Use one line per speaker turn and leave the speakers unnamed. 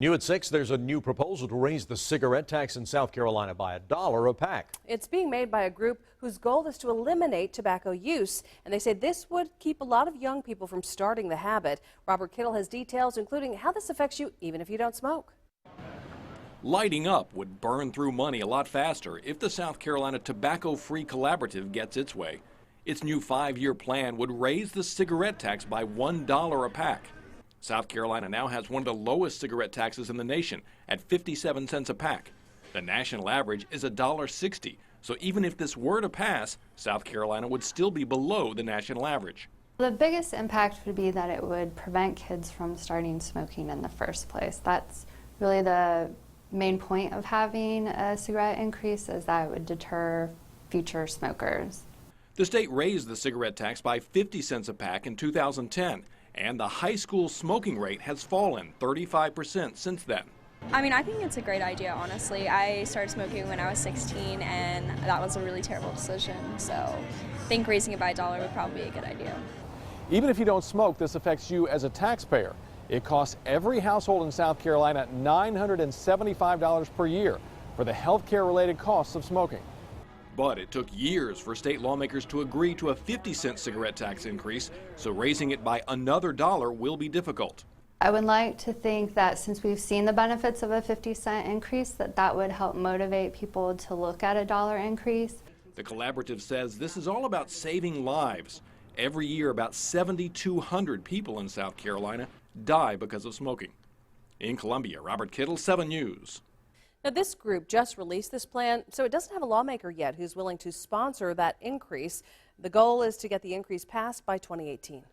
New at 6, there's a new proposal to raise the cigarette tax in South Carolina by $1 a pack.
It's being made by a group whose goal is to eliminate tobacco use, and they say this would keep a lot of young people from starting the habit. Robert Kittle has details, including how this affects you even if you don't smoke.
Lighting up would burn through money a lot faster if the South Carolina Tobacco-Free Collaborative gets its way. Its new 5-year plan would raise the cigarette tax by $1 a pack. South Carolina now has one of the lowest cigarette taxes in the nation at 57 cents a pack. The national average is $1.60, so even if this were to pass, South Carolina would still be below the national average.
The biggest impact would be that it would prevent kids from starting smoking in the first place. That's really the main point of having a cigarette increase, is that it would deter future smokers.
The state raised the cigarette tax by 50 cents a pack in 2010, and the high school smoking rate has fallen 35% since then.
I think it's a great idea, honestly. I started smoking when I was 16, and that was a really terrible decision. So I think raising it by $1 would probably be a good idea.
Even if you don't smoke, this affects you as a taxpayer. It costs every household in South Carolina $975 per year for the health care related costs of smoking.
But it took years for state lawmakers to agree to a 50-cent cigarette tax increase, so raising it by another $1 will be difficult.
I would like to think that since we've seen the benefits of a 50-cent increase, that would help motivate people to look at a $1 increase.
The collaborative says this is all about saving lives. Every year, about 7,200 people in South Carolina die because of smoking. In Columbia, Robert Kittle, 7 News.
Now, this group just released this plan, so it doesn't have a lawmaker yet who's willing to sponsor that increase. The goal is to get the increase passed by 2018.